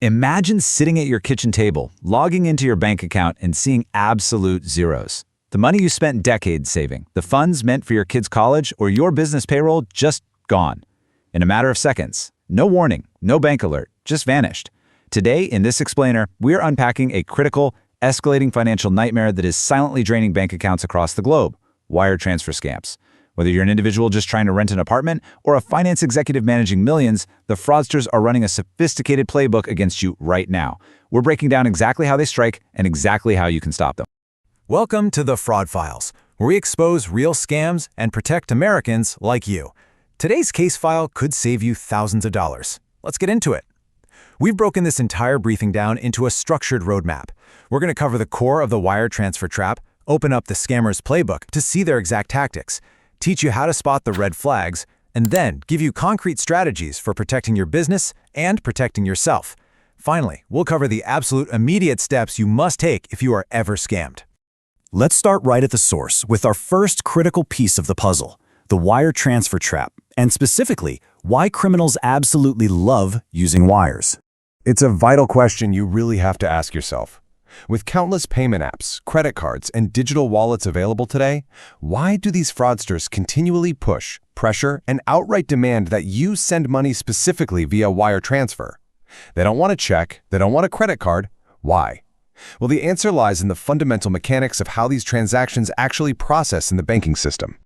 Imagine sitting at your kitchen table, logging into your bank account and seeing absolute zeros. The money you spent decades saving, the funds meant for your kids' college or your business payroll, just gone. In a matter of seconds. No warning, no bank alert, just vanished. Today, in this explainer, we're unpacking a critical, escalating financial nightmare that is silently draining bank accounts across the globe: wire transfer scams. Whether you're an individual just trying to rent an apartment or a finance executive managing millions, the fraudsters are running a sophisticated playbook against you right now. We're breaking down exactly how they strike and exactly how you can stop them. Welcome to the Fraud Files, where we expose real scams and protect Americans like you. Today's case file could save you thousands of dollars. Let's get into it. We've broken this entire briefing down into a structured roadmap. We're going to cover the core of the wire transfer trap, open up the scammer's playbook to see their exact tactics, teach you how to spot the red flags, and then give you concrete strategies for protecting your business and protecting yourself. Finally, we'll cover the absolute immediate steps you must take if you are ever scammed. Let's start right at the source with our first critical piece of the puzzle, the wire transfer trap, and specifically, why criminals absolutely love using wires. It's a vital question you really have to ask yourself. With countless payment apps, credit cards, and digital wallets available today, why do these fraudsters continually push, pressure, and outright demand that you send money specifically via wire transfer? They don't want a check, they don't want a credit card. Why? Well, the answer lies in the fundamental mechanics of how these transactions actually process in the banking system.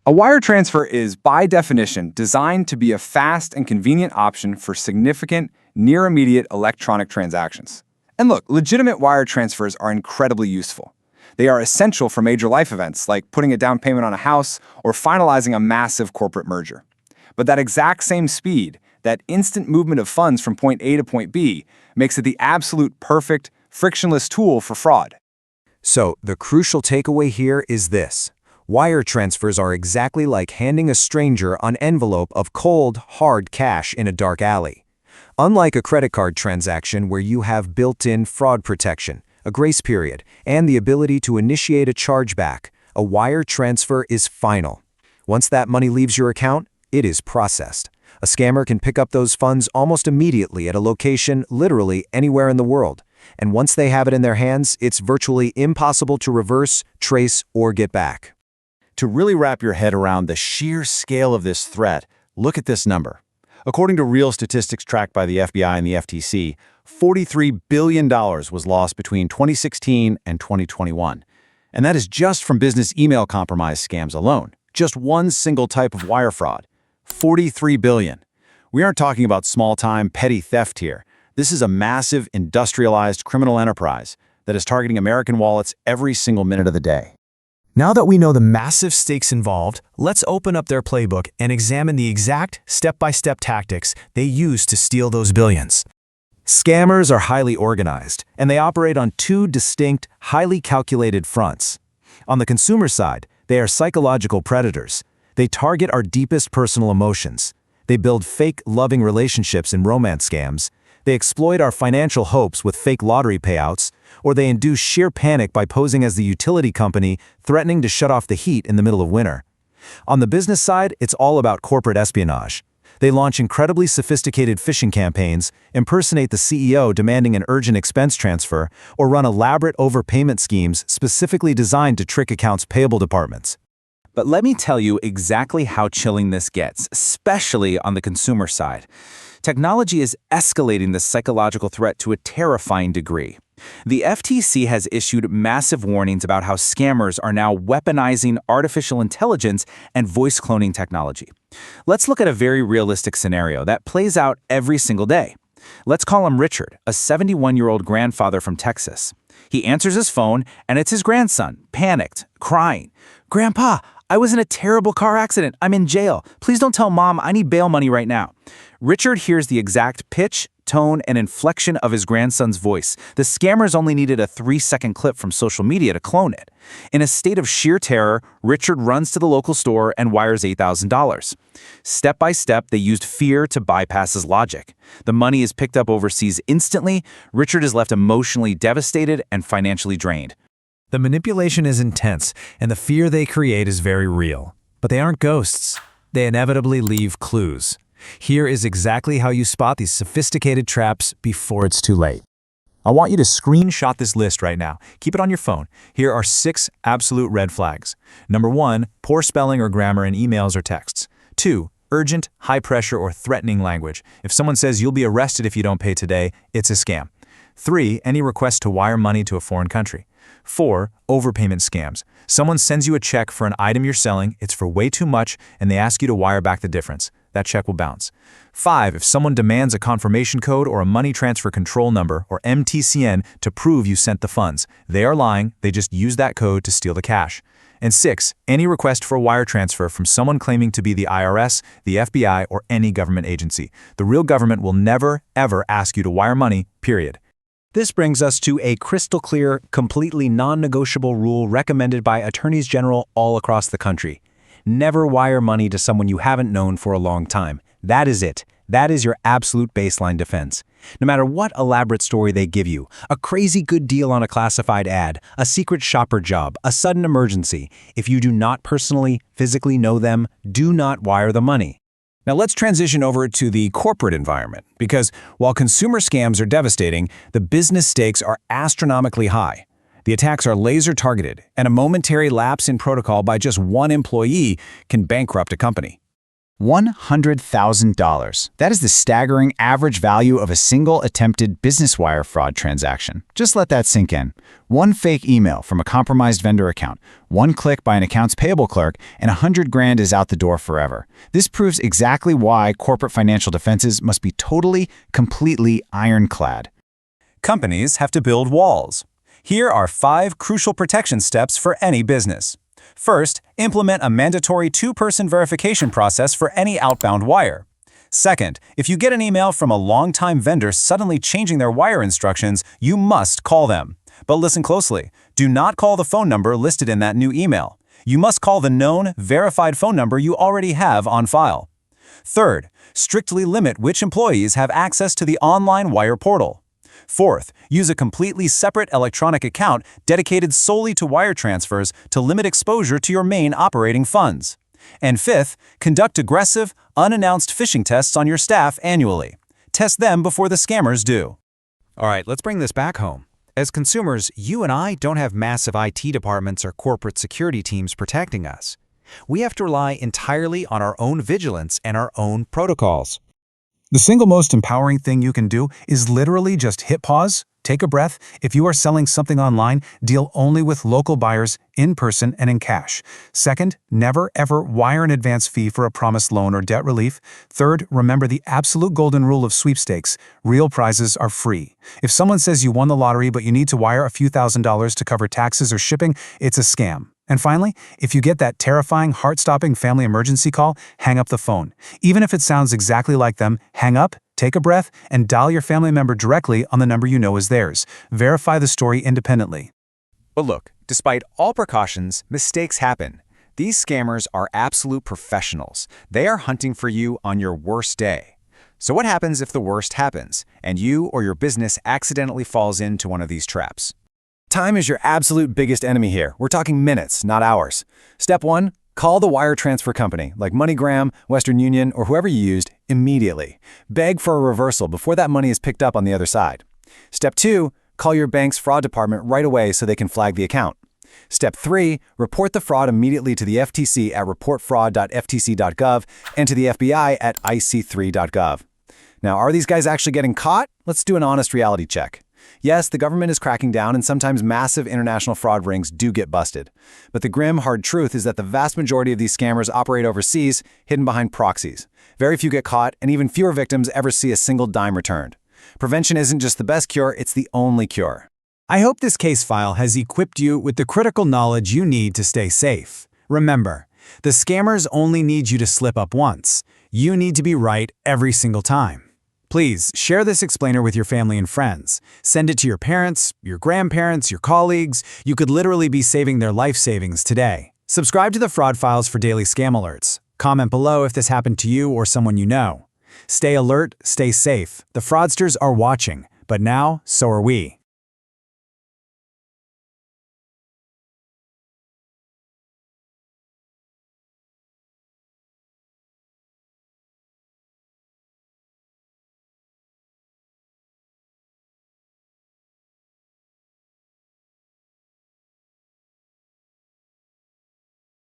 A wire transfer is, by definition, designed to be a fast and convenient option for significant, near-immediate electronic transactions. And look, legitimate wire transfers are incredibly useful. They are essential for major life events like putting a down payment on a house or finalizing a massive corporate merger. But that exact same speed, that instant movement of funds from point A to point B, makes it the absolute perfect, frictionless tool for fraud. So, the crucial takeaway here is this. Wire transfers are exactly like handing a stranger an envelope of cold, hard cash in a dark alley. Unlike a credit card transaction where you have built-in fraud protection, a grace period, and the ability to initiate a chargeback, a wire transfer is final. Once that money leaves your account, it is processed. A scammer can pick up those funds almost immediately at a location literally anywhere in the world. And once they have it in their hands, it's virtually impossible to reverse, trace, or get back. To really wrap your head around the sheer scale of this threat, look at this number. According to real statistics tracked by the FBI and the FTC, $43 billion was lost between 2016 and 2021. And that is just from business email compromise scams alone. Just one single type of wire fraud. $43 billion. We aren't talking about small-time petty theft here. This is a massive, industrialized criminal enterprise that is targeting American wallets every single minute of the day. Now that we know the massive stakes involved, let's open up their playbook and examine the exact step-by-step tactics they use to steal those billions. Scammers are highly organized, and they operate on two distinct, highly calculated fronts. On the consumer side, they are psychological predators. They target our deepest personal emotions. They build fake, loving relationships in romance scams. They exploit our financial hopes with fake lottery payouts, or they induce sheer panic by posing as the utility company threatening to shut off the heat in the middle of winter. On the business side, it's all about corporate espionage. They launch incredibly sophisticated phishing campaigns, impersonate the CEO demanding an urgent expense transfer, or run elaborate overpayment schemes specifically designed to trick accounts payable departments. But let me tell you exactly how chilling this gets, especially on the consumer side. Technology is escalating the psychological threat to a terrifying degree. The FTC has issued massive warnings about how scammers are now weaponizing artificial intelligence and voice cloning technology. Let's look at a very realistic scenario that plays out every single day. Let's call him Richard, a 71-year-old grandfather from Texas. He answers his phone, and it's his grandson, panicked, crying. "Grandpa, I was in a terrible car accident. I'm in jail. Please don't tell Mom. I need bail money right now." Richard hears the exact pitch, tone, and inflection of his grandson's voice. The scammers only needed a 3-second clip from social media to clone it. In a state of sheer terror, Richard runs to the local store and wires $8,000. Step by step, they used fear to bypass his logic. The money is picked up overseas instantly. Richard is left emotionally devastated and financially drained. The manipulation is intense, and the fear they create is very real. But they aren't ghosts. They inevitably leave clues. Here is exactly how you spot these sophisticated traps before it's too late. I want you to screenshot this list right now. Keep it on your phone. Here are 6 absolute red flags. Number 1, poor spelling or grammar in emails or texts. 2, urgent, high pressure, or threatening language. If someone says you'll be arrested if you don't pay today, it's a scam. 3, any request to wire money to a foreign country. 4, overpayment scams. Someone sends you a check for an item you're selling, it's for way too much, and they ask you to wire back the difference. That check will bounce. 5, if someone demands a confirmation code or a money transfer control number, or MTCN, to prove you sent the funds. They are lying, they just use that code to steal the cash. And 6, any request for a wire transfer from someone claiming to be the IRS, the FBI, or any government agency. The real government will never, ever ask you to wire money, period. This brings us to a crystal clear, completely non-negotiable rule recommended by attorneys general all across the country. Never wire money to someone you haven't known for a long time. That is it. That is your absolute baseline defense. No matter what elaborate story they give you, a crazy good deal on a classified ad, a secret shopper job, a sudden emergency, if you do not personally, physically know them, do not wire the money. Now let's transition over to the corporate environment, because while consumer scams are devastating, the business stakes are astronomically high. The attacks are laser-targeted, and a momentary lapse in protocol by just one employee can bankrupt a company. $100,000. That is the staggering average value of a single attempted business wire fraud transaction. Just let that sink in. One fake email from a compromised vendor account, one click by an accounts payable clerk, and $100,000 is out the door forever. This proves exactly why corporate financial defenses must be totally, completely ironclad. Companies have to build walls. Here are 5 crucial protection steps for any business. First, implement a mandatory 2-person verification process for any outbound wire. Second, if you get an email from a longtime vendor suddenly changing their wire instructions, you must call them. But listen closely. Do not call the phone number listed in that new email. You must call the known, verified phone number you already have on file. Third, strictly limit which employees have access to the online wire portal. Fourth, use a completely separate electronic account dedicated solely to wire transfers to limit exposure to your main operating funds. And fifth, conduct aggressive, unannounced phishing tests on your staff annually. Test them before the scammers do. All right, let's bring this back home. As consumers, you and I don't have massive IT departments or corporate security teams protecting us. We have to rely entirely on our own vigilance and our own protocols. The single most empowering thing you can do is literally just hit pause, take a breath. If you are selling something online, deal only with local buyers, in person and in cash. Second, never ever wire an advance fee for a promised loan or debt relief. Third, remember the absolute golden rule of sweepstakes. Real prizes are free. If someone says you won the lottery but you need to wire a few $1,000s to cover taxes or shipping, it's a scam. And finally, if you get that terrifying, heart-stopping family emergency call, hang up the phone. Even if it sounds exactly like them, hang up, take a breath, and dial your family member directly on the number you know is theirs. Verify the story independently. But look, despite all precautions, mistakes happen. These scammers are absolute professionals. They are hunting for you on your worst day. So what happens if the worst happens, and you or your business accidentally falls into one of these traps? Time is your absolute biggest enemy here. We're talking minutes, not hours. Step 1, call the wire transfer company, like MoneyGram, Western Union, or whoever you used, immediately. Beg for a reversal before that money is picked up on the other side. Step 2, call your bank's fraud department right away so they can flag the account. Step 3, report the fraud immediately to the FTC at reportfraud.ftc.gov and to the FBI at ic3.gov. Now, are these guys actually getting caught? Let's do an honest reality check. Yes, the government is cracking down, and sometimes massive international fraud rings do get busted. But the grim, hard truth is that the vast majority of these scammers operate overseas, hidden behind proxies. Very few get caught, and even fewer victims ever see a single dime returned. Prevention isn't just the best cure, it's the only cure. I hope this case file has equipped you with the critical knowledge you need to stay safe. Remember, the scammers only need you to slip up once. You need to be right every single time. Please share this explainer with your family and friends. Send it to your parents, your grandparents, your colleagues. You could literally be saving their life savings today. Subscribe to the Fraud Files for daily scam alerts. Comment below if this happened to you or someone you know. Stay alert, stay safe. The fraudsters are watching, but now so are we.